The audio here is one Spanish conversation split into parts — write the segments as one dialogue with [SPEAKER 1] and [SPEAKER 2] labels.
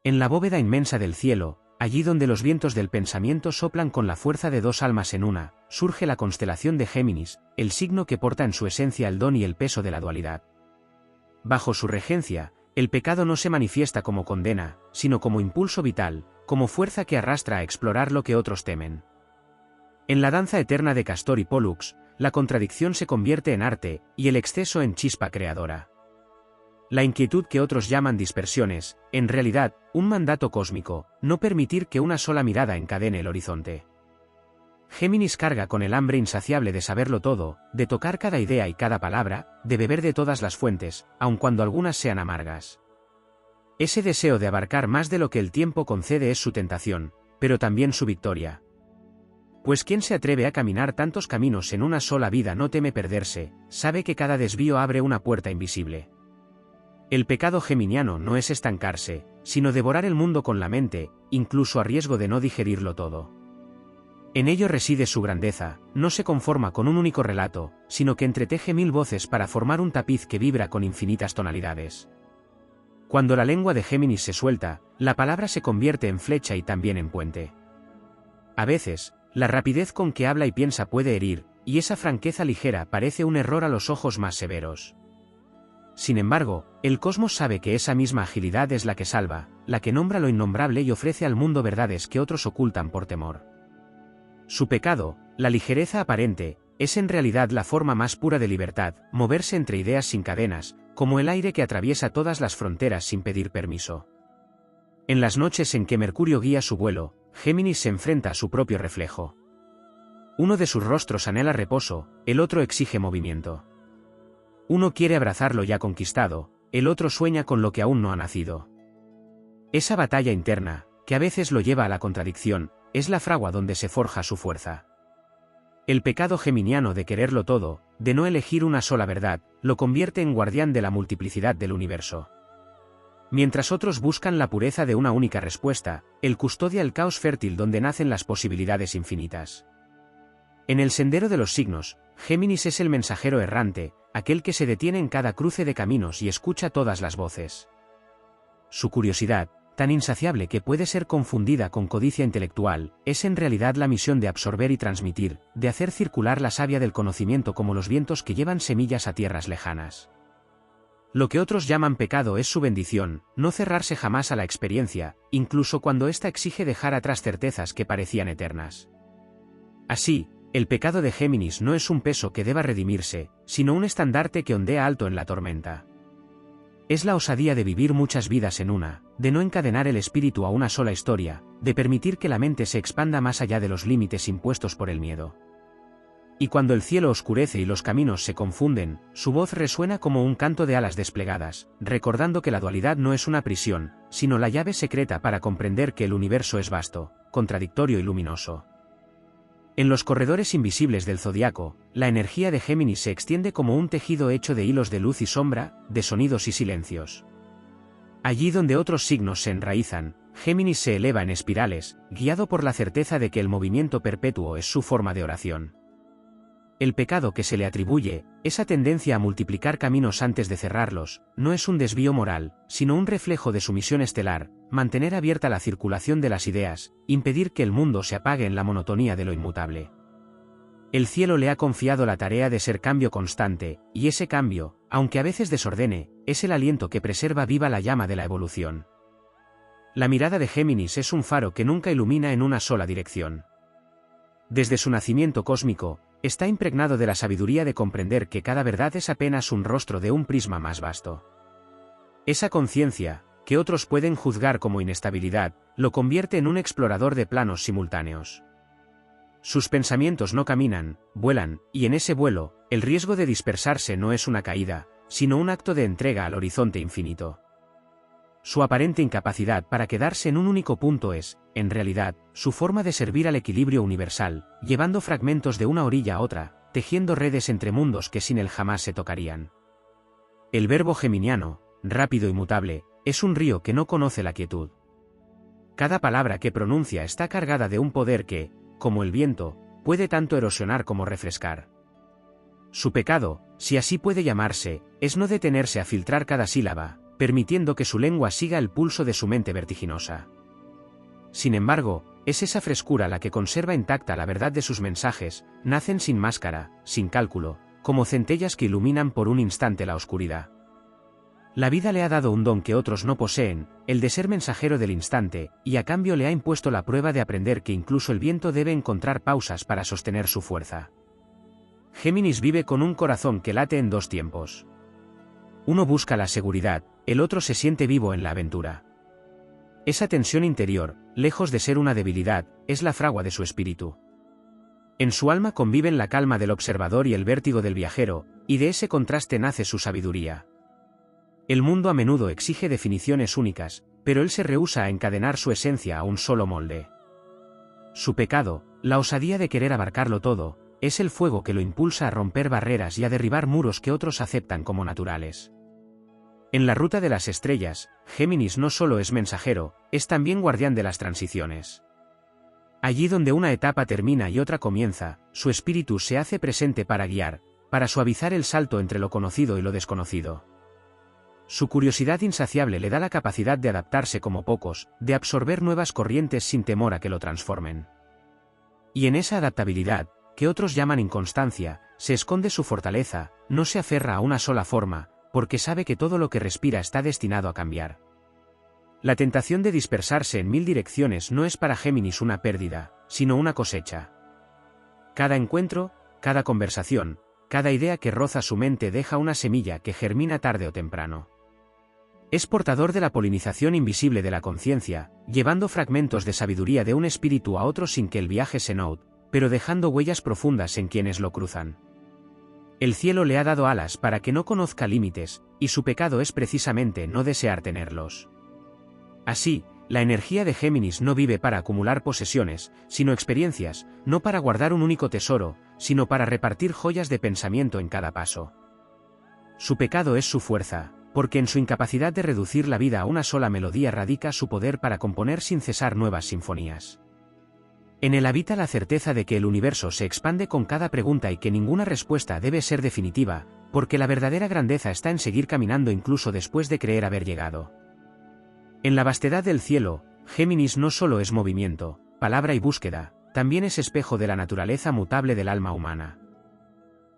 [SPEAKER 1] En la bóveda inmensa del cielo, allí donde los vientos del pensamiento soplan con la fuerza de dos almas en una, surge la constelación de Géminis, el signo que porta en su esencia el don y el peso de la dualidad. Bajo su regencia, el pecado no se manifiesta como condena, sino como impulso vital, como fuerza que arrastra a explorar lo que otros temen. En la danza eterna de Castor y Pólux, la contradicción se convierte en arte, y el exceso en chispa creadora. La inquietud que otros llaman dispersiones, en realidad, un mandato cósmico, no permitir que una sola mirada encadene el horizonte. Géminis carga con el hambre insaciable de saberlo todo, de tocar cada idea y cada palabra, de beber de todas las fuentes, aun cuando algunas sean amargas. Ese deseo de abarcar más de lo que el tiempo concede es su tentación, pero también su victoria. Pues quien se atreve a caminar tantos caminos en una sola vida no teme perderse, sabe que cada desvío abre una puerta invisible. El pecado geminiano no es estancarse, sino devorar el mundo con la mente, incluso a riesgo de no digerirlo todo. En ello reside su grandeza, no se conforma con un único relato, sino que entreteje mil voces para formar un tapiz que vibra con infinitas tonalidades. Cuando la lengua de Géminis se suelta, la palabra se convierte en flecha y también en puente. A veces, la rapidez con que habla y piensa puede herir, y esa franqueza ligera parece un error a los ojos más severos. Sin embargo, el cosmos sabe que esa misma agilidad es la que salva, la que nombra lo innombrable y ofrece al mundo verdades que otros ocultan por temor. Su pecado, la ligereza aparente, es en realidad la forma más pura de libertad, moverse entre ideas sin cadenas, como el aire que atraviesa todas las fronteras sin pedir permiso. En las noches en que Mercurio guía su vuelo, Géminis se enfrenta a su propio reflejo. Uno de sus rostros anhela reposo, el otro exige movimiento. Uno quiere abrazar lo ya conquistado, el otro sueña con lo que aún no ha nacido. Esa batalla interna, que a veces lo lleva a la contradicción, es la fragua donde se forja su fuerza. El pecado geminiano de quererlo todo, de no elegir una sola verdad, lo convierte en guardián de la multiplicidad del universo. Mientras otros buscan la pureza de una única respuesta, él custodia el caos fértil donde nacen las posibilidades infinitas. En el sendero de los signos, Géminis es el mensajero errante, aquel que se detiene en cada cruce de caminos y escucha todas las voces. Su curiosidad, tan insaciable que puede ser confundida con codicia intelectual, es en realidad la misión de absorber y transmitir, de hacer circular la savia del conocimiento como los vientos que llevan semillas a tierras lejanas. Lo que otros llaman pecado es su bendición, no cerrarse jamás a la experiencia, incluso cuando ésta exige dejar atrás certezas que parecían eternas. Así, el pecado de Géminis no es un peso que deba redimirse, sino un estandarte que ondea alto en la tormenta. Es la osadía de vivir muchas vidas en una, de no encadenar el espíritu a una sola historia, de permitir que la mente se expanda más allá de los límites impuestos por el miedo. Y cuando el cielo oscurece y los caminos se confunden, su voz resuena como un canto de alas desplegadas, recordando que la dualidad no es una prisión, sino la llave secreta para comprender que el universo es vasto, contradictorio y luminoso. En los corredores invisibles del zodiaco, la energía de Géminis se extiende como un tejido hecho de hilos de luz y sombra, de sonidos y silencios. Allí donde otros signos se enraizan, Géminis se eleva en espirales, guiado por la certeza de que el movimiento perpetuo es su forma de oración. El pecado que se le atribuye, esa tendencia a multiplicar caminos antes de cerrarlos, no es un desvío moral, sino un reflejo de su misión estelar, mantener abierta la circulación de las ideas, impedir que el mundo se apague en la monotonía de lo inmutable. El cielo le ha confiado la tarea de ser cambio constante, y ese cambio, aunque a veces desordene, es el aliento que preserva viva la llama de la evolución. La mirada de Géminis es un faro que nunca ilumina en una sola dirección. Desde su nacimiento cósmico, está impregnado de la sabiduría de comprender que cada verdad es apenas un rostro de un prisma más vasto. Esa conciencia, que otros pueden juzgar como inestabilidad, lo convierte en un explorador de planos simultáneos. Sus pensamientos no caminan, vuelan, y en ese vuelo, el riesgo de dispersarse no es una caída, sino un acto de entrega al horizonte infinito. Su aparente incapacidad para quedarse en un único punto es, en realidad, su forma de servir al equilibrio universal, llevando fragmentos de una orilla a otra, tejiendo redes entre mundos que sin él jamás se tocarían. El verbo geminiano, rápido y mutable, es un río que no conoce la quietud. Cada palabra que pronuncia está cargada de un poder que, como el viento, puede tanto erosionar como refrescar. Su pecado, si así puede llamarse, es no detenerse a filtrar cada sílaba, permitiendo que su lengua siga el pulso de su mente vertiginosa. Sin embargo, es esa frescura la que conserva intacta la verdad de sus mensajes, nacen sin máscara, sin cálculo, como centellas que iluminan por un instante la oscuridad. La vida le ha dado un don que otros no poseen, el de ser mensajero del instante, y a cambio le ha impuesto la prueba de aprender que incluso el viento debe encontrar pausas para sostener su fuerza. Géminis vive con un corazón que late en dos tiempos. Uno busca la seguridad, el otro se siente vivo en la aventura. Esa tensión interior, lejos de ser una debilidad, es la fragua de su espíritu. En su alma conviven la calma del observador y el vértigo del viajero, y de ese contraste nace su sabiduría. El mundo a menudo exige definiciones únicas, pero él se rehúsa a encadenar su esencia a un solo molde. Su pecado, la osadía de querer abarcarlo todo, es el fuego que lo impulsa a romper barreras y a derribar muros que otros aceptan como naturales. En la ruta de las estrellas, Géminis no solo es mensajero, es también guardián de las transiciones. Allí donde una etapa termina y otra comienza, su espíritu se hace presente para guiar, para suavizar el salto entre lo conocido y lo desconocido. Su curiosidad insaciable le da la capacidad de adaptarse como pocos, de absorber nuevas corrientes sin temor a que lo transformen. Y en esa adaptabilidad, que otros llaman inconstancia, se esconde su fortaleza, no se aferra a una sola forma, porque sabe que todo lo que respira está destinado a cambiar. La tentación de dispersarse en mil direcciones no es para Géminis una pérdida, sino una cosecha. Cada encuentro, cada conversación, cada idea que roza su mente deja una semilla que germina tarde o temprano. Es portador de la polinización invisible de la conciencia, llevando fragmentos de sabiduría de un espíritu a otro sin que el viaje se note, pero dejando huellas profundas en quienes lo cruzan. El cielo le ha dado alas para que no conozca límites, y su pecado es precisamente no desear tenerlos. Así, la energía de Géminis no vive para acumular posesiones, sino experiencias, no para guardar un único tesoro, sino para repartir joyas de pensamiento en cada paso. Su pecado es su fuerza, porque en su incapacidad de reducir la vida a una sola melodía radica su poder para componer sin cesar nuevas sinfonías. En él habita la certeza de que el universo se expande con cada pregunta y que ninguna respuesta debe ser definitiva, porque la verdadera grandeza está en seguir caminando incluso después de creer haber llegado. En la vastedad del cielo, Géminis no solo es movimiento, palabra y búsqueda, también es espejo de la naturaleza mutable del alma humana.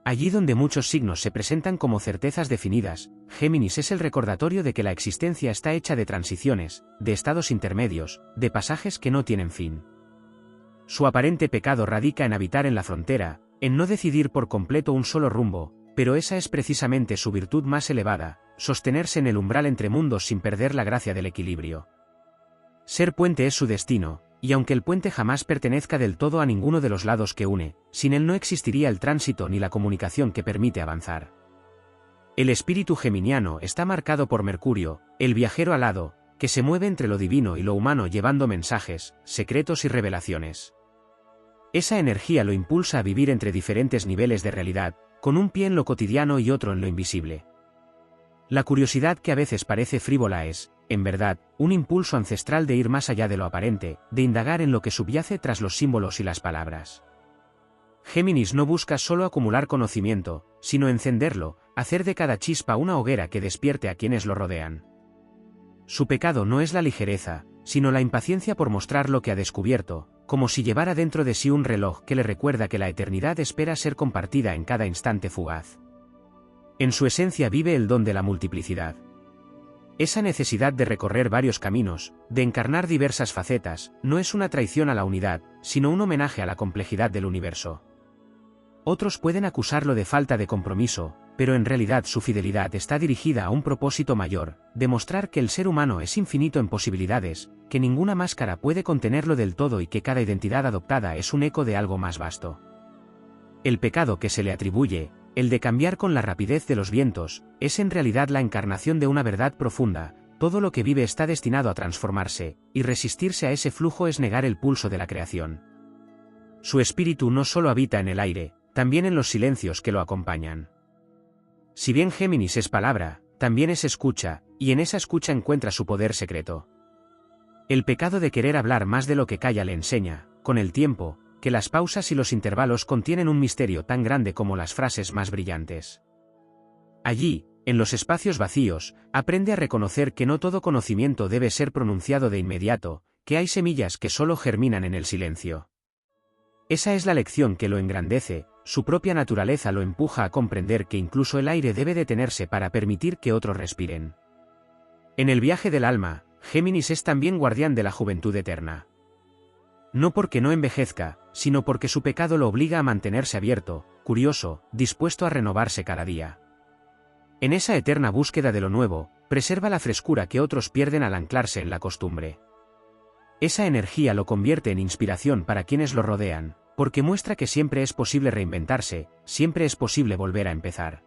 [SPEAKER 1] Allí donde muchos signos se presentan como certezas definidas, Géminis es el recordatorio de que la existencia está hecha de transiciones, de estados intermedios, de pasajes que no tienen fin. Su aparente pecado radica en habitar en la frontera, en no decidir por completo un solo rumbo, pero esa es precisamente su virtud más elevada, sostenerse en el umbral entre mundos sin perder la gracia del equilibrio. Ser puente es su destino, y aunque el puente jamás pertenezca del todo a ninguno de los lados que une, sin él no existiría el tránsito ni la comunicación que permite avanzar. El espíritu geminiano está marcado por Mercurio, el viajero alado, que se mueve entre lo divino y lo humano llevando mensajes, secretos y revelaciones. Esa energía lo impulsa a vivir entre diferentes niveles de realidad, con un pie en lo cotidiano y otro en lo invisible. La curiosidad que a veces parece frívola es, en verdad, un impulso ancestral de ir más allá de lo aparente, de indagar en lo que subyace tras los símbolos y las palabras. Géminis no busca solo acumular conocimiento, sino encenderlo, hacer de cada chispa una hoguera que despierte a quienes lo rodean. Su pecado no es la ligereza, sino la impaciencia por mostrar lo que ha descubierto, como si llevara dentro de sí un reloj que le recuerda que la eternidad espera ser compartida en cada instante fugaz. En su esencia vive el don de la multiplicidad. Esa necesidad de recorrer varios caminos, de encarnar diversas facetas, no es una traición a la unidad, sino un homenaje a la complejidad del universo. Otros pueden acusarlo de falta de compromiso, pero en realidad su fidelidad está dirigida a un propósito mayor, demostrar que el ser humano es infinito en posibilidades, que ninguna máscara puede contenerlo del todo y que cada identidad adoptada es un eco de algo más vasto. El pecado que se le atribuye, el de cambiar con la rapidez de los vientos, es en realidad la encarnación de una verdad profunda: todo lo que vive está destinado a transformarse, y resistirse a ese flujo es negar el pulso de la creación. Su espíritu no solo habita en el aire, también en los silencios que lo acompañan. Si bien Géminis es palabra, también es escucha, y en esa escucha encuentra su poder secreto. El pecado de querer hablar más de lo que calla le enseña, con el tiempo, que las pausas y los intervalos contienen un misterio tan grande como las frases más brillantes. Allí, En los espacios vacíos, aprende a reconocer que no todo conocimiento debe ser pronunciado de inmediato, que hay semillas que solo germinan en el silencio. Esa es la lección que lo engrandece, su propia naturaleza lo empuja a comprender que incluso el aire debe detenerse para permitir que otros respiren. En el viaje del alma, Géminis es también guardián de la juventud eterna. No porque no envejezca, sino porque su pecado lo obliga a mantenerse abierto, curioso, dispuesto a renovarse cada día. En esa eterna búsqueda de lo nuevo, preserva la frescura que otros pierden al anclarse en la costumbre. Esa energía lo convierte en inspiración para quienes lo rodean, porque muestra que siempre es posible reinventarse, siempre es posible volver a empezar.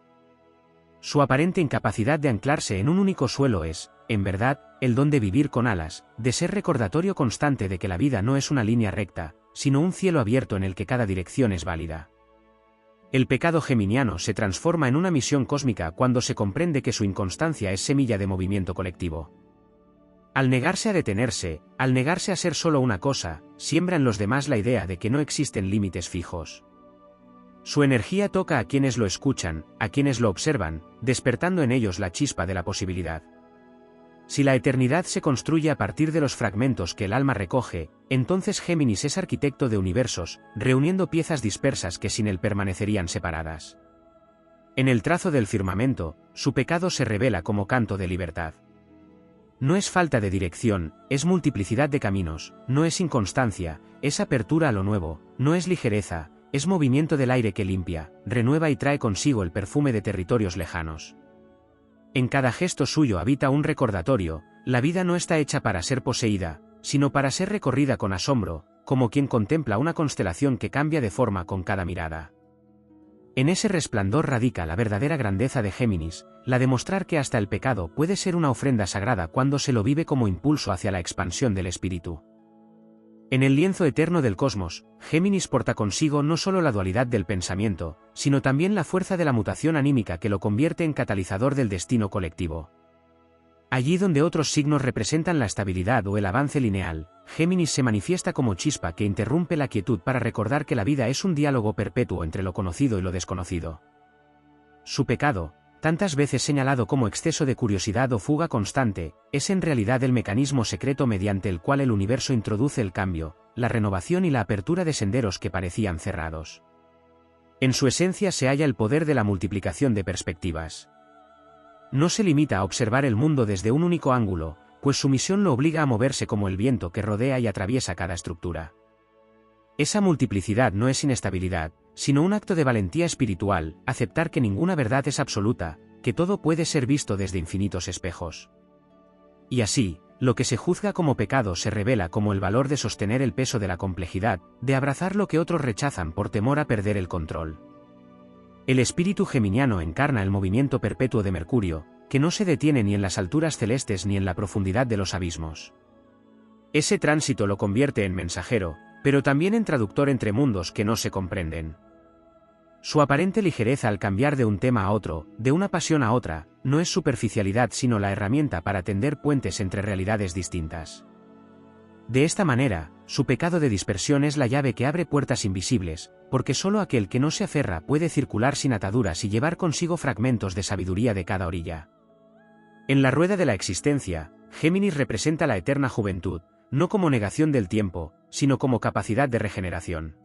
[SPEAKER 1] Su aparente incapacidad de anclarse en un único suelo es, en verdad, el don de vivir con alas, de ser recordatorio constante de que la vida no es una línea recta, sino un cielo abierto en el que cada dirección es válida. El pecado geminiano se transforma en una misión cósmica cuando se comprende que su inconstancia es semilla de movimiento colectivo. Al negarse a detenerse, al negarse a ser solo una cosa, siembra en los demás la idea de que no existen límites fijos. Su energía toca a quienes lo escuchan, a quienes lo observan, despertando en ellos la chispa de la posibilidad. Si la eternidad se construye a partir de los fragmentos que el alma recoge, entonces Géminis es arquitecto de universos, reuniendo piezas dispersas que sin él permanecerían separadas. En el trazo del firmamento, su pecado se revela como canto de libertad. No es falta de dirección, es multiplicidad de caminos, no es inconstancia, es apertura a lo nuevo, no es ligereza, es movimiento del aire que limpia, renueva y trae consigo el perfume de territorios lejanos. En cada gesto suyo habita un recordatorio, la vida no está hecha para ser poseída, sino para ser recorrida con asombro, como quien contempla una constelación que cambia de forma con cada mirada. En ese resplandor radica la verdadera grandeza de Géminis, la de mostrar que hasta el pecado puede ser una ofrenda sagrada cuando se lo vive como impulso hacia la expansión del espíritu. En el lienzo eterno del cosmos, Géminis porta consigo no solo la dualidad del pensamiento, sino también la fuerza de la mutación anímica que lo convierte en catalizador del destino colectivo. Allí donde otros signos representan la estabilidad o el avance lineal, Géminis se manifiesta como chispa que interrumpe la quietud para recordar que la vida es un diálogo perpetuo entre lo conocido y lo desconocido. Su pecado, tantas veces señalado como exceso de curiosidad o fuga constante, es en realidad el mecanismo secreto mediante el cual el universo introduce el cambio, la renovación y la apertura de senderos que parecían cerrados. En su esencia se halla el poder de la multiplicación de perspectivas. No se limita a observar el mundo desde un único ángulo, pues su misión lo obliga a moverse como el viento que rodea y atraviesa cada estructura. Esa multiplicidad no es inestabilidad, sino un acto de valentía espiritual, aceptar que ninguna verdad es absoluta, que todo puede ser visto desde infinitos espejos. Y así, lo que se juzga como pecado se revela como el valor de sostener el peso de la complejidad, de abrazar lo que otros rechazan por temor a perder el control. El espíritu geminiano encarna el movimiento perpetuo de Mercurio, que no se detiene ni en las alturas celestes ni en la profundidad de los abismos. Ese tránsito lo convierte en mensajero, pero también en traductor entre mundos que no se comprenden. Su aparente ligereza al cambiar de un tema a otro, de una pasión a otra, no es superficialidad sino la herramienta para tender puentes entre realidades distintas. De esta manera, su pecado de dispersión es la llave que abre puertas invisibles, porque solo aquel que no se aferra puede circular sin ataduras y llevar consigo fragmentos de sabiduría de cada orilla. En la rueda de la existencia, Géminis representa la eterna juventud, no como negación del tiempo, sino como capacidad de regeneración.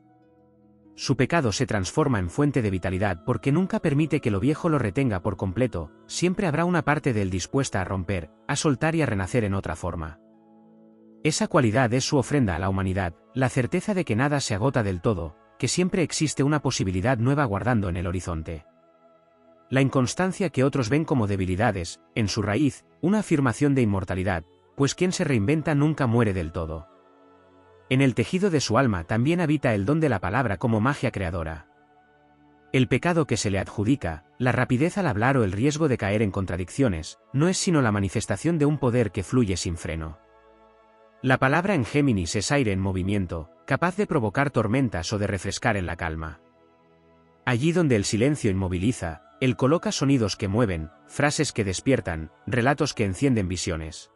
[SPEAKER 1] Su pecado se transforma en fuente de vitalidad porque nunca permite que lo viejo lo retenga por completo, siempre habrá una parte de él dispuesta a romper, a soltar y a renacer en otra forma. Esa cualidad es su ofrenda a la humanidad, la certeza de que nada se agota del todo, que siempre existe una posibilidad nueva guardando en el horizonte. La inconstancia que otros ven como debilidades, en su raíz, una afirmación de inmortalidad, pues quien se reinventa nunca muere del todo. En el tejido de su alma también habita el don de la palabra como magia creadora. El pecado que se le adjudica, la rapidez al hablar o el riesgo de caer en contradicciones, no es sino la manifestación de un poder que fluye sin freno. La palabra en Géminis es aire en movimiento, capaz de provocar tormentas o de refrescar en la calma. Allí donde el silencio inmoviliza, él coloca sonidos que mueven, frases que despiertan, relatos que encienden visiones.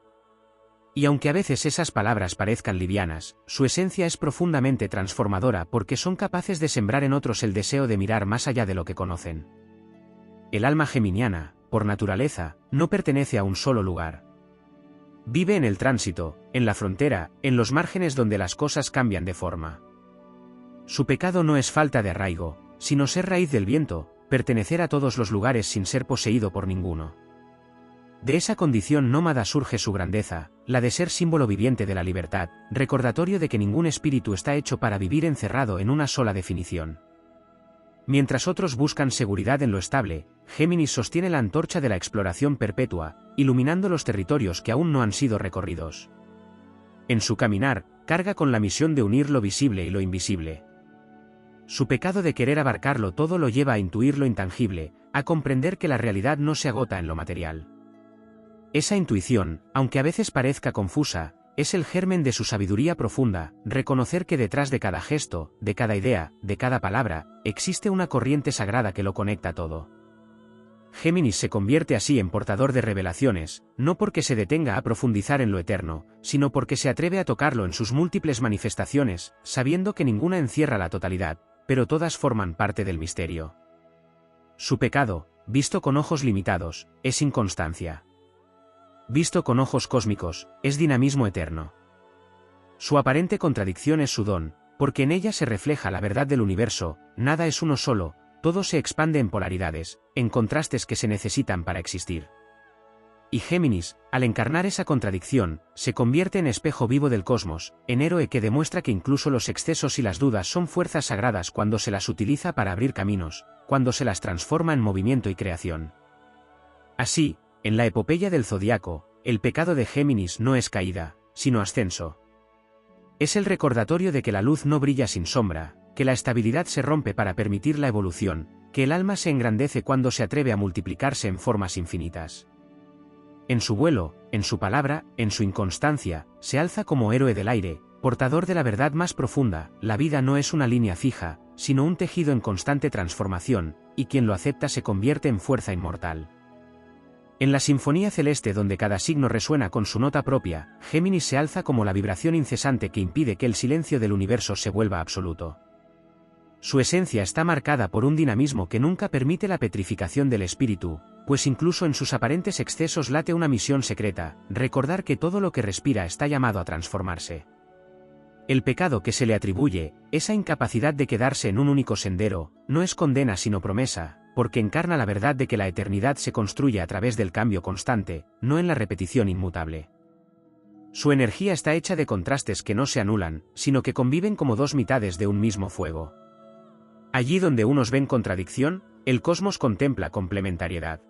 [SPEAKER 1] Y aunque a veces esas palabras parezcan livianas, su esencia es profundamente transformadora porque son capaces de sembrar en otros el deseo de mirar más allá de lo que conocen. El alma geminiana, por naturaleza, no pertenece a un solo lugar. Vive en el tránsito, en la frontera, en los márgenes donde las cosas cambian de forma. Su pecado no es falta de arraigo, sino ser raíz del viento, pertenecer a todos los lugares sin ser poseído por ninguno. De esa condición nómada surge su grandeza, la de ser símbolo viviente de la libertad, recordatorio de que ningún espíritu está hecho para vivir encerrado en una sola definición. Mientras otros buscan seguridad en lo estable, Géminis sostiene la antorcha de la exploración perpetua, iluminando los territorios que aún no han sido recorridos. En su caminar, carga con la misión de unir lo visible y lo invisible. Su pecado de querer abarcarlo todo lo lleva a intuir lo intangible, a comprender que la realidad no se agota en lo material. Esa intuición, aunque a veces parezca confusa, es el germen de su sabiduría profunda, reconocer que detrás de cada gesto, de cada idea, de cada palabra, existe una corriente sagrada que lo conecta todo. Géminis se convierte así en portador de revelaciones, no porque se detenga a profundizar en lo eterno, sino porque se atreve a tocarlo en sus múltiples manifestaciones, sabiendo que ninguna encierra la totalidad, pero todas forman parte del misterio. Su pecado, visto con ojos limitados, es inconstancia. Visto con ojos cósmicos, es dinamismo eterno. Su aparente contradicción es su don, porque en ella se refleja la verdad del universo, nada es uno solo, todo se expande en polaridades, en contrastes que se necesitan para existir. Y Géminis, al encarnar esa contradicción, se convierte en espejo vivo del cosmos, en héroe que demuestra que incluso los excesos y las dudas son fuerzas sagradas cuando se las utiliza para abrir caminos, cuando se las transforma en movimiento y creación. Así, en la epopeya del zodiaco, el pecado de Géminis no es caída, sino ascenso. Es el recordatorio de que la luz no brilla sin sombra, que la estabilidad se rompe para permitir la evolución, que el alma se engrandece cuando se atreve a multiplicarse en formas infinitas. En su vuelo, en su palabra, en su inconstancia, se alza como héroe del aire, portador de la verdad más profunda: la vida no es una línea fija, sino un tejido en constante transformación, y quien lo acepta se convierte en fuerza inmortal. En la sinfonía celeste donde cada signo resuena con su nota propia, Géminis se alza como la vibración incesante que impide que el silencio del universo se vuelva absoluto. Su esencia está marcada por un dinamismo que nunca permite la petrificación del espíritu, pues incluso en sus aparentes excesos late una misión secreta: recordar que todo lo que respira está llamado a transformarse. El pecado que se le atribuye, esa incapacidad de quedarse en un único sendero, no es condena sino promesa, porque encarna la verdad de que la eternidad se construye a través del cambio constante, no en la repetición inmutable. Su energía está hecha de contrastes que no se anulan, sino que conviven como dos mitades de un mismo fuego. Allí donde unos ven contradicción, el cosmos contempla complementariedad.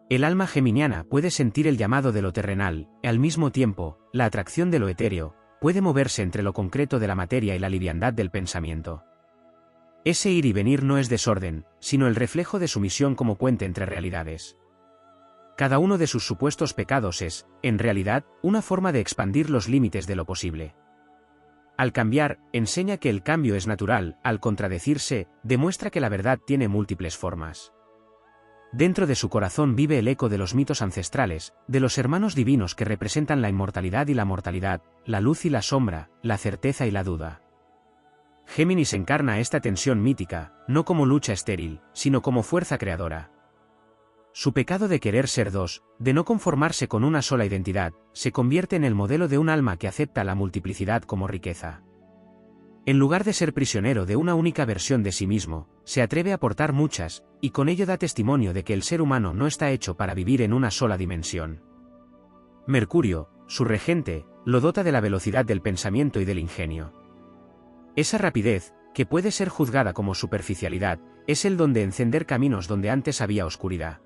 [SPEAKER 1] El alma geminiana puede sentir el llamado de lo terrenal, y al mismo tiempo, la atracción de lo etéreo, puede moverse entre lo concreto de la materia y la liviandad del pensamiento. Ese ir y venir no es desorden, sino el reflejo de su misión como puente entre realidades. Cada uno de sus supuestos pecados es, en realidad, una forma de expandir los límites de lo posible. Al cambiar, enseña que el cambio es natural; al contradecirse, demuestra que la verdad tiene múltiples formas. Dentro de su corazón vive el eco de los mitos ancestrales, de los hermanos divinos que representan la inmortalidad y la mortalidad, la luz y la sombra, la certeza y la duda. Géminis encarna esta tensión mítica, no como lucha estéril, sino como fuerza creadora. Su pecado de querer ser dos, de no conformarse con una sola identidad, se convierte en el modelo de un alma que acepta la multiplicidad como riqueza. En lugar de ser prisionero de una única versión de sí mismo, se atreve a portar muchas, y con ello da testimonio de que el ser humano no está hecho para vivir en una sola dimensión. Mercurio, su regente, lo dota de la velocidad del pensamiento y del ingenio. Esa rapidez, que puede ser juzgada como superficialidad, es el don de encender caminos donde antes había oscuridad.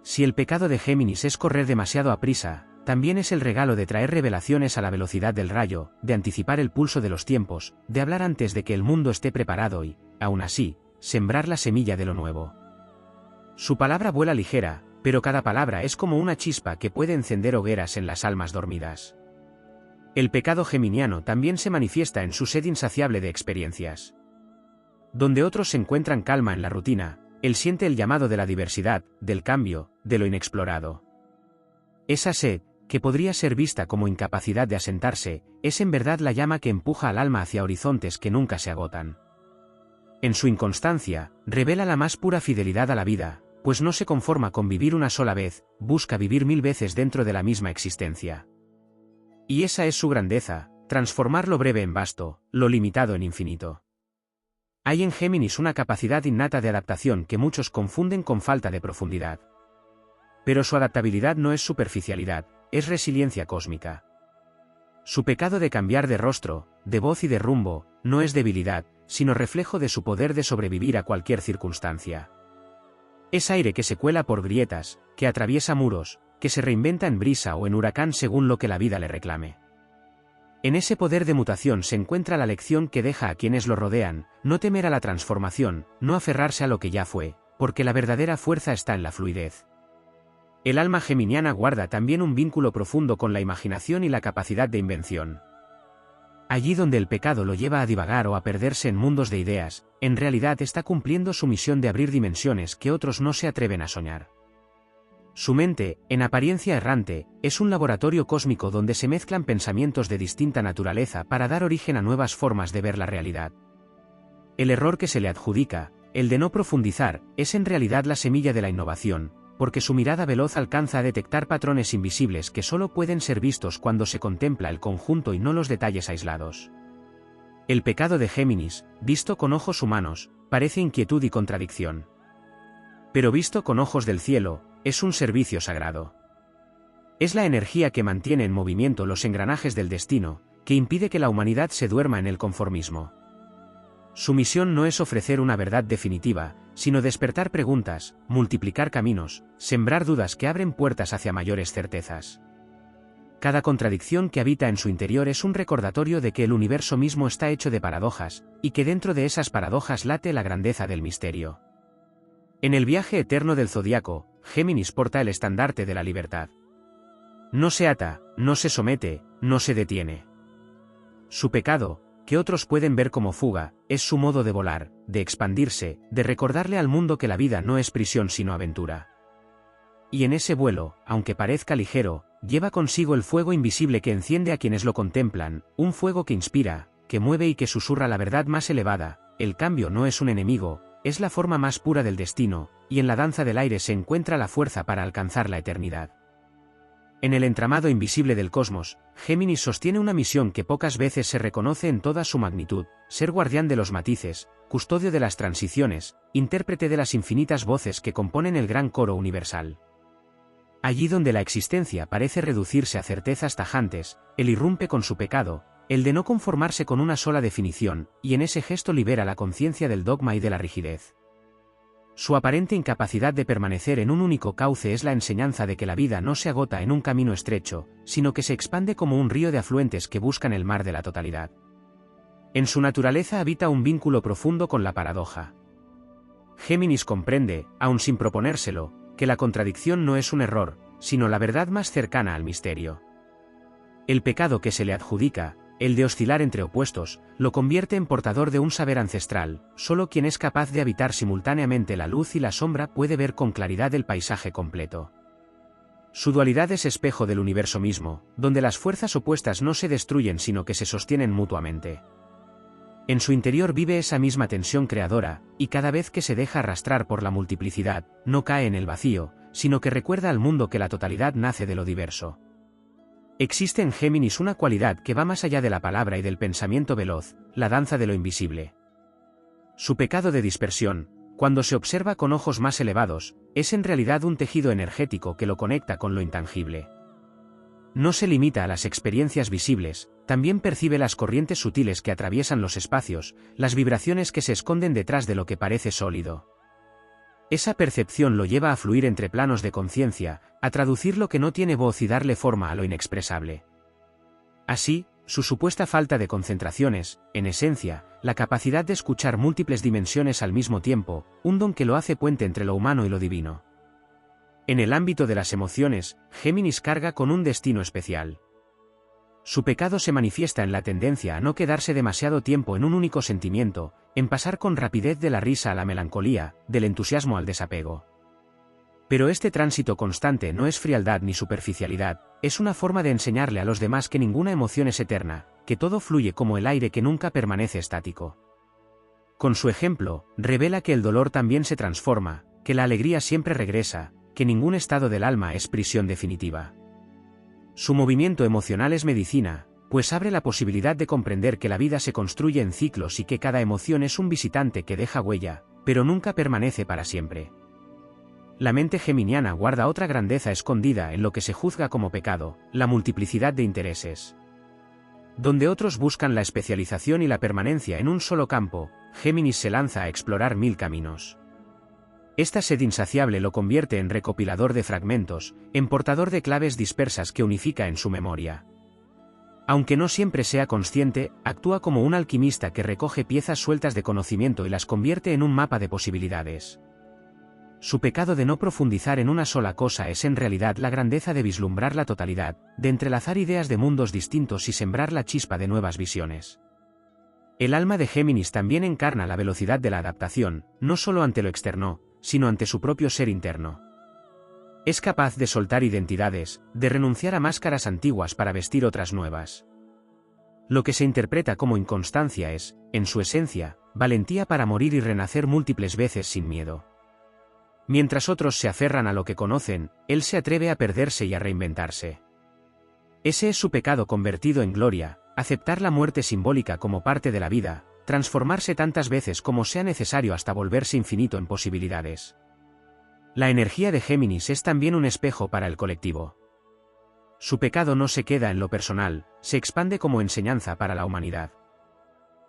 [SPEAKER 1] Si el pecado de Géminis es correr demasiado a prisa, también es el regalo de traer revelaciones a la velocidad del rayo, de anticipar el pulso de los tiempos, de hablar antes de que el mundo esté preparado y, aún así, sembrar la semilla de lo nuevo. Su palabra vuela ligera, pero cada palabra es como una chispa que puede encender hogueras en las almas dormidas. El pecado geminiano también se manifiesta en su sed insaciable de experiencias. Donde otros se encuentran calma en la rutina, él siente el llamado de la diversidad, del cambio, de lo inexplorado. Esa sed, que podría ser vista como incapacidad de asentarse, es en verdad la llama que empuja al alma hacia horizontes que nunca se agotan. En su inconstancia, revela la más pura fidelidad a la vida, pues no se conforma con vivir una sola vez, busca vivir 1000 veces dentro de la misma existencia. Y esa es su grandeza, transformar lo breve en vasto, lo limitado en infinito. Hay en Géminis una capacidad innata de adaptación que muchos confunden con falta de profundidad. Pero su adaptabilidad no es superficialidad, es resiliencia cósmica. Su pecado de cambiar de rostro, de voz y de rumbo, no es debilidad, sino reflejo de su poder de sobrevivir a cualquier circunstancia. Es aire que se cuela por grietas, que atraviesa muros, que se reinventa en brisa o en huracán según lo que la vida le reclame. En ese poder de mutación se encuentra la lección que deja a quienes lo rodean, no temer a la transformación, no aferrarse a lo que ya fue, porque la verdadera fuerza está en la fluidez. El alma geminiana guarda también un vínculo profundo con la imaginación y la capacidad de invención. Allí donde el pecado lo lleva a divagar o a perderse en mundos de ideas, en realidad está cumpliendo su misión de abrir dimensiones que otros no se atreven a soñar. Su mente, en apariencia errante, es un laboratorio cósmico donde se mezclan pensamientos de distinta naturaleza para dar origen a nuevas formas de ver la realidad. El error que se le adjudica, el de no profundizar, es en realidad la semilla de la innovación, porque su mirada veloz alcanza a detectar patrones invisibles que solo pueden ser vistos cuando se contempla el conjunto y no los detalles aislados. El pecado de Géminis, visto con ojos humanos, parece inquietud y contradicción. Pero visto con ojos del cielo, es un servicio sagrado. Es la energía que mantiene en movimiento los engranajes del destino, que impide que la humanidad se duerma en el conformismo. Su misión no es ofrecer una verdad definitiva, sino despertar preguntas, multiplicar caminos, sembrar dudas que abren puertas hacia mayores certezas. Cada contradicción que habita en su interior es un recordatorio de que el universo mismo está hecho de paradojas, y que dentro de esas paradojas late la grandeza del misterio. En el viaje eterno del zodiaco, Géminis porta el estandarte de la libertad. No se ata, no se somete, no se detiene. Su pecado, que otros pueden ver como fuga, es su modo de volar, de expandirse, de recordarle al mundo que la vida no es prisión sino aventura. Y en ese vuelo, aunque parezca ligero, lleva consigo el fuego invisible que enciende a quienes lo contemplan, un fuego que inspira, que mueve y que susurra la verdad más elevada. El cambio no es un enemigo, es la forma más pura del destino, y en la danza del aire se encuentra la fuerza para alcanzar la eternidad. En el entramado invisible del cosmos, Géminis sostiene una misión que pocas veces se reconoce en toda su magnitud: ser guardián de los matices, custodio de las transiciones, intérprete de las infinitas voces que componen el gran coro universal. Allí donde la existencia parece reducirse a certezas tajantes, él irrumpe con su pecado, el de no conformarse con una sola definición, y en ese gesto libera la conciencia del dogma y de la rigidez. Su aparente incapacidad de permanecer en un único cauce es la enseñanza de que la vida no se agota en un camino estrecho, sino que se expande como un río de afluentes que buscan el mar de la totalidad. En su naturaleza habita un vínculo profundo con la paradoja. Géminis comprende, aun sin proponérselo, que la contradicción no es un error, sino la verdad más cercana al misterio. El pecado que se le adjudica, el de oscilar entre opuestos, lo convierte en portador de un saber ancestral. Solo quien es capaz de habitar simultáneamente la luz y la sombra puede ver con claridad el paisaje completo. Su dualidad es espejo del universo mismo, donde las fuerzas opuestas no se destruyen sino que se sostienen mutuamente. En su interior vive esa misma tensión creadora, y cada vez que se deja arrastrar por la multiplicidad, no cae en el vacío, sino que recuerda al mundo que la totalidad nace de lo diverso. Existe en Géminis una cualidad que va más allá de la palabra y del pensamiento veloz: la danza de lo invisible. Su pecado de dispersión, cuando se observa con ojos más elevados, es en realidad un tejido energético que lo conecta con lo intangible. No se limita a las experiencias visibles, también percibe las corrientes sutiles que atraviesan los espacios, las vibraciones que se esconden detrás de lo que parece sólido. Esa percepción lo lleva a fluir entre planos de conciencia, a traducir lo que no tiene voz y darle forma a lo inexpresable. Así, su supuesta falta de concentración es, en esencia, la capacidad de escuchar múltiples dimensiones al mismo tiempo, un don que lo hace puente entre lo humano y lo divino. En el ámbito de las emociones, Géminis carga con un destino especial. Su pecado se manifiesta en la tendencia a no quedarse demasiado tiempo en un único sentimiento, en pasar con rapidez de la risa a la melancolía, del entusiasmo al desapego. Pero este tránsito constante no es frialdad ni superficialidad, es una forma de enseñarle a los demás que ninguna emoción es eterna, que todo fluye como el aire que nunca permanece estático. Con su ejemplo, revela que el dolor también se transforma, que la alegría siempre regresa, que ningún estado del alma es prisión definitiva. Su movimiento emocional es medicina, pues abre la posibilidad de comprender que la vida se construye en ciclos y que cada emoción es un visitante que deja huella, pero nunca permanece para siempre. La mente geminiana guarda otra grandeza escondida en lo que se juzga como pecado, la multiplicidad de intereses. Donde otros buscan la especialización y la permanencia en un solo campo, Géminis se lanza a explorar 1000 caminos. Esta sed insaciable lo convierte en recopilador de fragmentos, en portador de claves dispersas que unifica en su memoria. Aunque no siempre sea consciente, actúa como un alquimista que recoge piezas sueltas de conocimiento y las convierte en un mapa de posibilidades. Su pecado de no profundizar en una sola cosa es en realidad la grandeza de vislumbrar la totalidad, de entrelazar ideas de mundos distintos y sembrar la chispa de nuevas visiones. El alma de Géminis también encarna la velocidad de la adaptación, no solo ante lo externo, sino ante su propio ser interno. Es capaz de soltar identidades, de renunciar a máscaras antiguas para vestir otras nuevas. Lo que se interpreta como inconstancia es, en su esencia, valentía para morir y renacer múltiples veces sin miedo. Mientras otros se aferran a lo que conocen, él se atreve a perderse y a reinventarse. Ese es su pecado convertido en gloria, aceptar la muerte simbólica como parte de la vida, transformarse tantas veces como sea necesario hasta volverse infinito en posibilidades. La energía de Géminis es también un espejo para el colectivo. Su pecado no se queda en lo personal, se expande como enseñanza para la humanidad.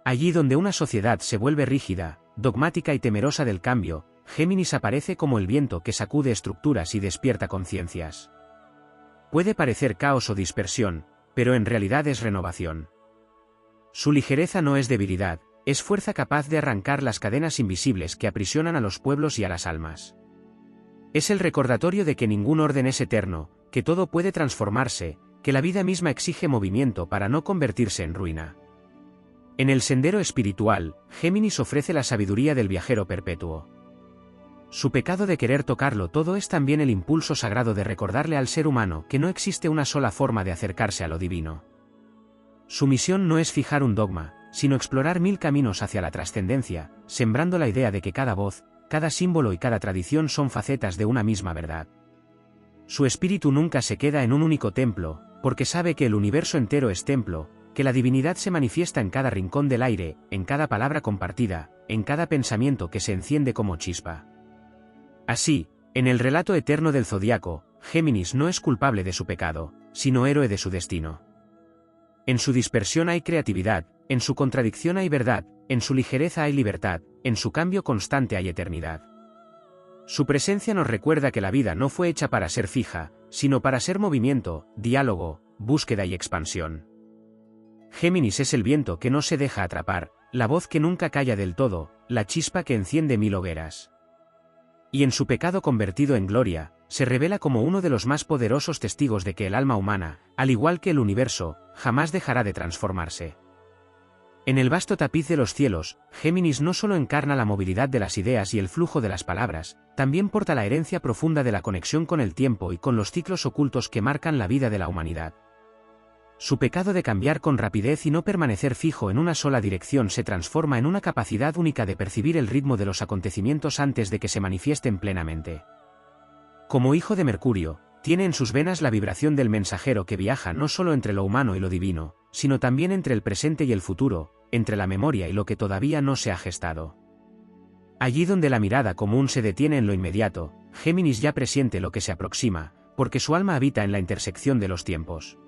[SPEAKER 1] Allí donde una sociedad se vuelve rígida, dogmática y temerosa del cambio, Géminis aparece como el viento que sacude estructuras y despierta conciencias. Puede parecer caos o dispersión, pero en realidad es renovación. Su ligereza no es debilidad, es fuerza capaz de arrancar las cadenas invisibles que aprisionan a los pueblos y a las almas. Es el recordatorio de que ningún orden es eterno, que todo puede transformarse, que la vida misma exige movimiento para no convertirse en ruina. En el sendero espiritual, Géminis ofrece la sabiduría del viajero perpetuo. Su pecado de querer tocarlo todo es también el impulso sagrado de recordarle al ser humano que no existe una sola forma de acercarse a lo divino. Su misión no es fijar un dogma, sino explorar 1000 caminos hacia la trascendencia, sembrando la idea de que cada voz, cada símbolo y cada tradición son facetas de una misma verdad. Su espíritu nunca se queda en un único templo, porque sabe que el universo entero es templo, que la divinidad se manifiesta en cada rincón del aire, en cada palabra compartida, en cada pensamiento que se enciende como chispa. Así, en el relato eterno del zodiaco, Géminis no es culpable de su pecado, sino héroe de su destino. En su dispersión hay creatividad, en su contradicción hay verdad, en su ligereza hay libertad, en su cambio constante hay eternidad. Su presencia nos recuerda que la vida no fue hecha para ser fija, sino para ser movimiento, diálogo, búsqueda y expansión. Géminis es el viento que no se deja atrapar, la voz que nunca calla del todo, la chispa que enciende 1000 hogueras. Y en su pecado convertido en gloria, se revela como uno de los más poderosos testigos de que el alma humana, al igual que el universo, jamás dejará de transformarse. En el vasto tapiz de los cielos, Géminis no solo encarna la movilidad de las ideas y el flujo de las palabras, también porta la herencia profunda de la conexión con el tiempo y con los ciclos ocultos que marcan la vida de la humanidad. Su pecado de cambiar con rapidez y no permanecer fijo en una sola dirección se transforma en una capacidad única de percibir el ritmo de los acontecimientos antes de que se manifiesten plenamente. Como hijo de Mercurio, tiene en sus venas la vibración del mensajero que viaja no solo entre lo humano y lo divino, sino también entre el presente y el futuro, entre la memoria y lo que todavía no se ha gestado. Allí donde la mirada común se detiene en lo inmediato, Géminis ya presiente lo que se aproxima, porque su alma habita en la intersección de los tiempos.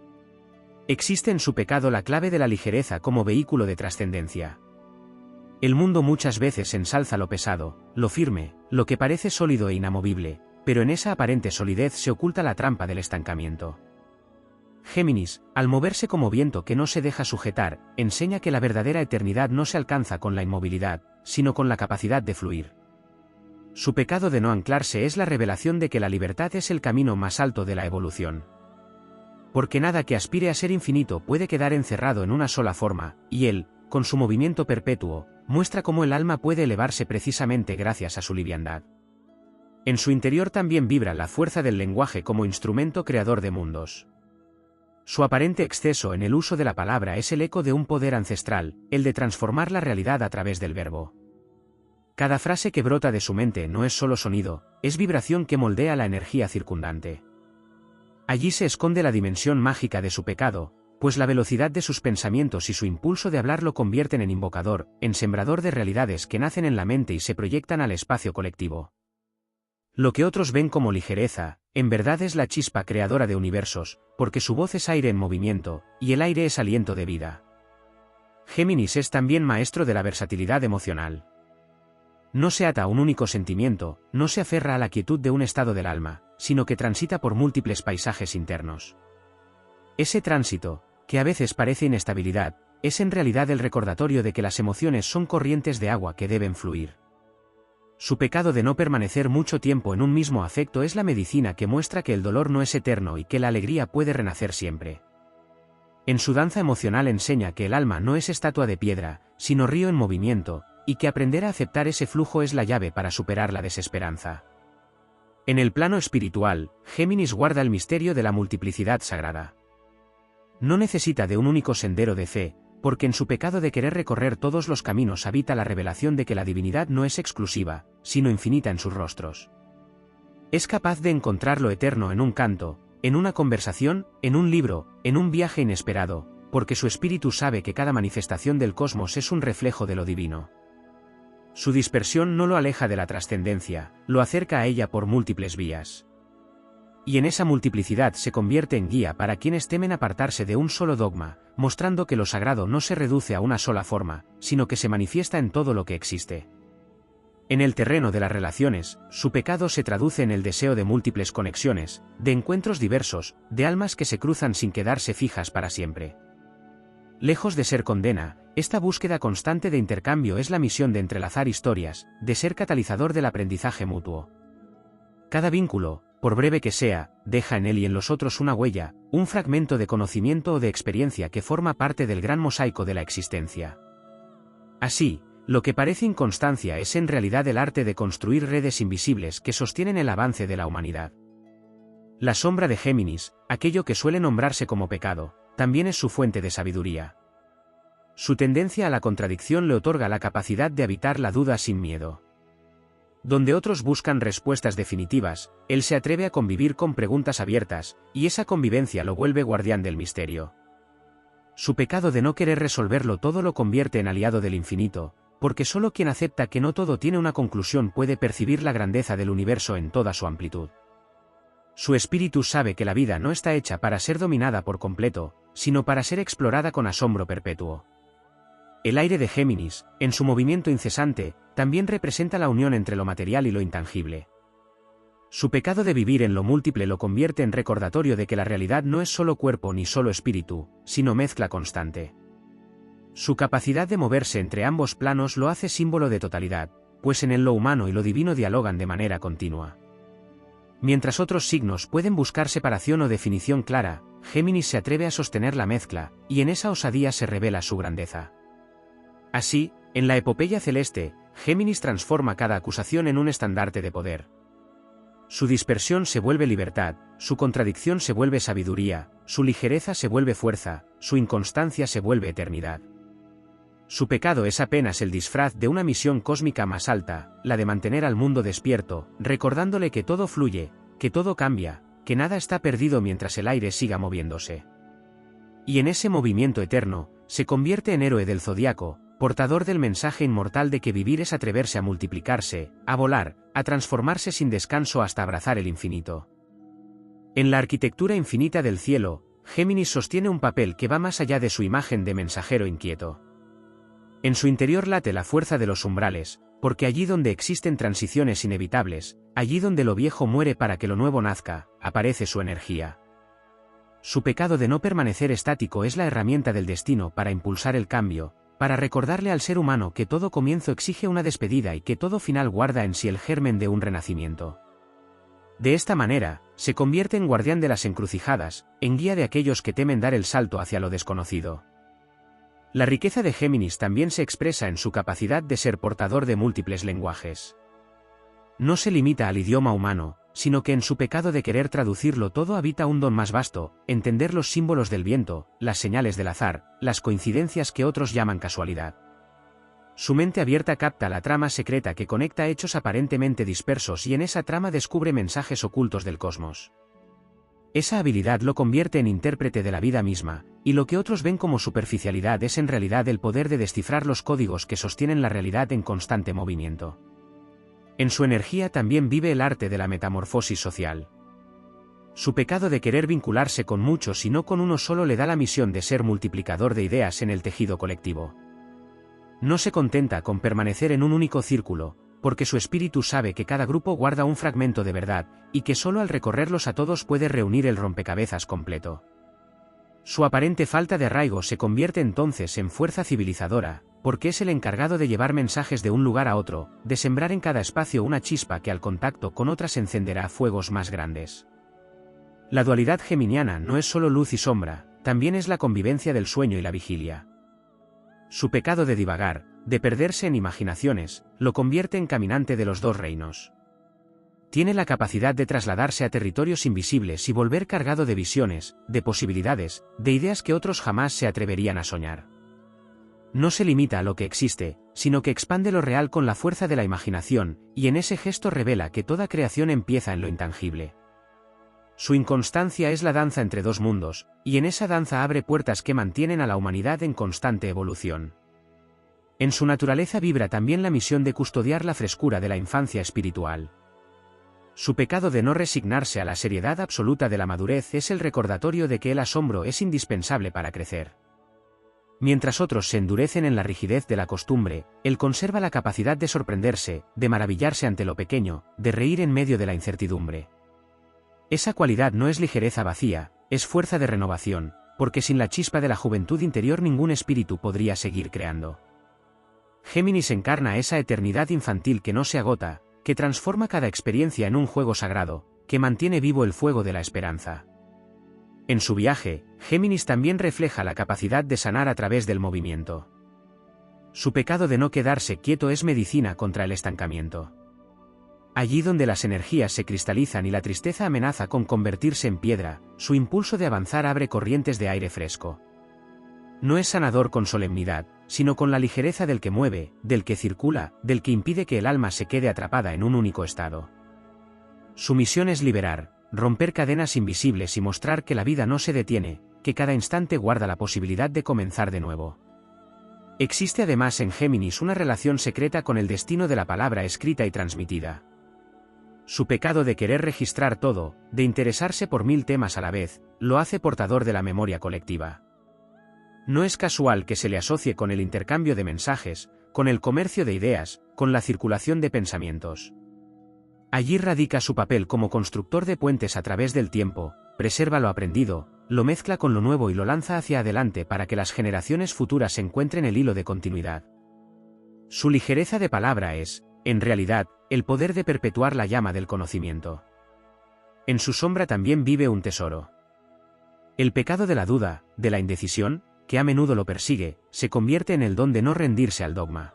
[SPEAKER 1] Existe en su pecado la clave de la ligereza como vehículo de trascendencia. El mundo muchas veces ensalza lo pesado, lo firme, lo que parece sólido e inamovible, pero en esa aparente solidez se oculta la trampa del estancamiento. Géminis, al moverse como viento que no se deja sujetar, enseña que la verdadera eternidad no se alcanza con la inmovilidad, sino con la capacidad de fluir. Su pecado de no anclarse es la revelación de que la libertad es el camino más alto de la evolución. Porque nada que aspire a ser infinito puede quedar encerrado en una sola forma, y él, con su movimiento perpetuo, muestra cómo el alma puede elevarse precisamente gracias a su liviandad. En su interior también vibra la fuerza del lenguaje como instrumento creador de mundos. Su aparente exceso en el uso de la palabra es el eco de un poder ancestral, el de transformar la realidad a través del verbo. Cada frase que brota de su mente no es solo sonido, es vibración que moldea la energía circundante. Allí se esconde la dimensión mágica de su pecado, pues la velocidad de sus pensamientos y su impulso de hablar lo convierten en invocador, en sembrador de realidades que nacen en la mente y se proyectan al espacio colectivo. Lo que otros ven como ligereza, en verdad es la chispa creadora de universos, porque su voz es aire en movimiento, y el aire es aliento de vida. Géminis es también maestro de la versatilidad emocional. No se ata a un único sentimiento, no se aferra a la quietud de un estado del alma, sino que transita por múltiples paisajes internos. Ese tránsito, que a veces parece inestabilidad, es en realidad el recordatorio de que las emociones son corrientes de agua que deben fluir. Su pecado de no permanecer mucho tiempo en un mismo afecto es la medicina que muestra que el dolor no es eterno y que la alegría puede renacer siempre. En su danza emocional enseña que el alma no es estatua de piedra, sino río en movimiento, y que aprender a aceptar ese flujo es la llave para superar la desesperanza. En el plano espiritual, Géminis guarda el misterio de la multiplicidad sagrada. No necesita de un único sendero de fe, porque en su pecado de querer recorrer todos los caminos habita la revelación de que la divinidad no es exclusiva, sino infinita en sus rostros. Es capaz de encontrar lo eterno en un canto, en una conversación, en un libro, en un viaje inesperado, porque su espíritu sabe que cada manifestación del cosmos es un reflejo de lo divino. Su dispersión no lo aleja de la trascendencia, lo acerca a ella por múltiples vías. Y en esa multiplicidad se convierte en guía para quienes temen apartarse de un solo dogma, mostrando que lo sagrado no se reduce a una sola forma, sino que se manifiesta en todo lo que existe. En el terreno de las relaciones, su pecado se traduce en el deseo de múltiples conexiones, de encuentros diversos, de almas que se cruzan sin quedarse fijas para siempre. Lejos de ser condena, esta búsqueda constante de intercambio es la misión de entrelazar historias, de ser catalizador del aprendizaje mutuo. Cada vínculo, por breve que sea, deja en él y en los otros una huella, un fragmento de conocimiento o de experiencia que forma parte del gran mosaico de la existencia. Así, lo que parece inconstancia es en realidad el arte de construir redes invisibles que sostienen el avance de la humanidad. La sombra de Géminis, aquello que suele nombrarse como pecado, también es su fuente de sabiduría. Su tendencia a la contradicción le otorga la capacidad de habitar la duda sin miedo. Donde otros buscan respuestas definitivas, él se atreve a convivir con preguntas abiertas, y esa convivencia lo vuelve guardián del misterio. Su pecado de no querer resolverlo todo lo convierte en aliado del infinito, porque solo quien acepta que no todo tiene una conclusión puede percibir la grandeza del universo en toda su amplitud. Su espíritu sabe que la vida no está hecha para ser dominada por completo, sino para ser explorada con asombro perpetuo. El aire de Géminis, en su movimiento incesante, también representa la unión entre lo material y lo intangible. Su pecado de vivir en lo múltiple lo convierte en recordatorio de que la realidad no es solo cuerpo ni solo espíritu, sino mezcla constante. Su capacidad de moverse entre ambos planos lo hace símbolo de totalidad, pues en él lo humano y lo divino dialogan de manera continua. Mientras otros signos pueden buscar separación o definición clara, Géminis se atreve a sostener la mezcla, y en esa osadía se revela su grandeza. Así, en la epopeya celeste, Géminis transforma cada acusación en un estandarte de poder. Su dispersión se vuelve libertad, su contradicción se vuelve sabiduría, su ligereza se vuelve fuerza, su inconstancia se vuelve eternidad. Su pecado es apenas el disfraz de una misión cósmica más alta, la de mantener al mundo despierto, recordándole que todo fluye, que todo cambia, que nada está perdido mientras el aire siga moviéndose. Y en ese movimiento eterno, se convierte en héroe del zodiaco, portador del mensaje inmortal de que vivir es atreverse a multiplicarse, a volar, a transformarse sin descanso hasta abrazar el infinito. En la arquitectura infinita del cielo, Géminis sostiene un papel que va más allá de su imagen de mensajero inquieto. En su interior late la fuerza de los umbrales, porque allí donde existen transiciones inevitables, allí donde lo viejo muere para que lo nuevo nazca, aparece su energía. Su pecado de no permanecer estático es la herramienta del destino para impulsar el cambio, para recordarle al ser humano que todo comienzo exige una despedida y que todo final guarda en sí el germen de un renacimiento. De esta manera, se convierte en guardián de las encrucijadas, en guía de aquellos que temen dar el salto hacia lo desconocido. La riqueza de Géminis también se expresa en su capacidad de ser portador de múltiples lenguajes. No se limita al idioma humano, sino que en su pecado de querer traducirlo todo habita un don más vasto, entender los símbolos del viento, las señales del azar, las coincidencias que otros llaman casualidad. Su mente abierta capta la trama secreta que conecta hechos aparentemente dispersos y en esa trama descubre mensajes ocultos del cosmos. Esa habilidad lo convierte en intérprete de la vida misma, y lo que otros ven como superficialidad es en realidad el poder de descifrar los códigos que sostienen la realidad en constante movimiento. En su energía también vive el arte de la metamorfosis social. Su pecado de querer vincularse con muchos y no con uno solo le da la misión de ser multiplicador de ideas en el tejido colectivo. No se contenta con permanecer en un único círculo, porque su espíritu sabe que cada grupo guarda un fragmento de verdad, y que solo al recorrerlos a todos puede reunir el rompecabezas completo. Su aparente falta de arraigo se convierte entonces en fuerza civilizadora, porque es el encargado de llevar mensajes de un lugar a otro, de sembrar en cada espacio una chispa que al contacto con otras encenderá fuegos más grandes. La dualidad geminiana no es solo luz y sombra, también es la convivencia del sueño y la vigilia. Su pecado de divagar, de perderse en imaginaciones, lo convierte en caminante de los dos reinos. Tiene la capacidad de trasladarse a territorios invisibles y volver cargado de visiones, de posibilidades, de ideas que otros jamás se atreverían a soñar. No se limita a lo que existe, sino que expande lo real con la fuerza de la imaginación, y en ese gesto revela que toda creación empieza en lo intangible. Su inconstancia es la danza entre dos mundos, y en esa danza abre puertas que mantienen a la humanidad en constante evolución. En su naturaleza vibra también la misión de custodiar la frescura de la infancia espiritual. Su pecado de no resignarse a la seriedad absoluta de la madurez es el recordatorio de que el asombro es indispensable para crecer. Mientras otros se endurecen en la rigidez de la costumbre, él conserva la capacidad de sorprenderse, de maravillarse ante lo pequeño, de reír en medio de la incertidumbre. Esa cualidad no es ligereza vacía, es fuerza de renovación, porque sin la chispa de la juventud interior ningún espíritu podría seguir creando. Géminis encarna esa eternidad infantil que no se agota, que transforma cada experiencia en un juego sagrado, que mantiene vivo el fuego de la esperanza. En su viaje, Géminis también refleja la capacidad de sanar a través del movimiento. Su pecado de no quedarse quieto es medicina contra el estancamiento. Allí donde las energías se cristalizan y la tristeza amenaza con convertirse en piedra, su impulso de avanzar abre corrientes de aire fresco. No es sanador con solemnidad, sino con la ligereza del que mueve, del que circula, del que impide que el alma se quede atrapada en un único estado. Su misión es liberar, romper cadenas invisibles y mostrar que la vida no se detiene, que cada instante guarda la posibilidad de comenzar de nuevo. Existe además en Géminis una relación secreta con el destino de la palabra escrita y transmitida. Su pecado de querer registrar todo, de interesarse por 1000 temas a la vez, lo hace portador de la memoria colectiva. No es casual que se le asocie con el intercambio de mensajes, con el comercio de ideas, con la circulación de pensamientos. Allí radica su papel como constructor de puentes a través del tiempo, preserva lo aprendido, lo mezcla con lo nuevo y lo lanza hacia adelante para que las generaciones futuras encuentren el hilo de continuidad. Su ligereza de palabra es, en realidad, el poder de perpetuar la llama del conocimiento. En su sombra también vive un tesoro. El pecado de la duda, de la indecisión, que a menudo lo persigue, se convierte en el don de no rendirse al dogma.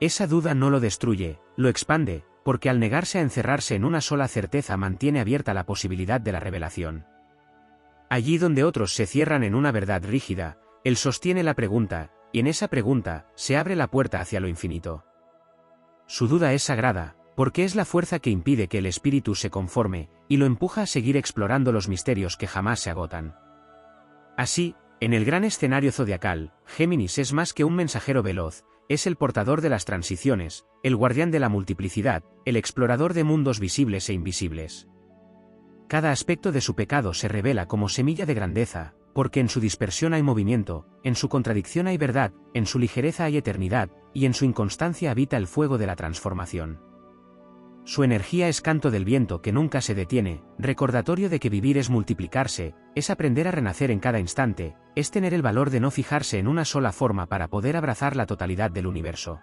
[SPEAKER 1] Esa duda no lo destruye, lo expande, porque al negarse a encerrarse en una sola certeza mantiene abierta la posibilidad de la revelación. Allí donde otros se cierran en una verdad rígida, él sostiene la pregunta, y en esa pregunta se abre la puerta hacia lo infinito. Su duda es sagrada, porque es la fuerza que impide que el espíritu se conforme, y lo empuja a seguir explorando los misterios que jamás se agotan. Así, en el gran escenario zodiacal, Géminis es más que un mensajero veloz, es el portador de las transiciones, el guardián de la multiplicidad, el explorador de mundos visibles e invisibles. Cada aspecto de su pecado se revela como semilla de grandeza, porque en su dispersión hay movimiento, en su contradicción hay verdad, en su ligereza hay eternidad, y en su inconstancia habita el fuego de la transformación. Su energía es canto del viento que nunca se detiene, recordatorio de que vivir es multiplicarse, es aprender a renacer en cada instante, es tener el valor de no fijarse en una sola forma para poder abrazar la totalidad del universo.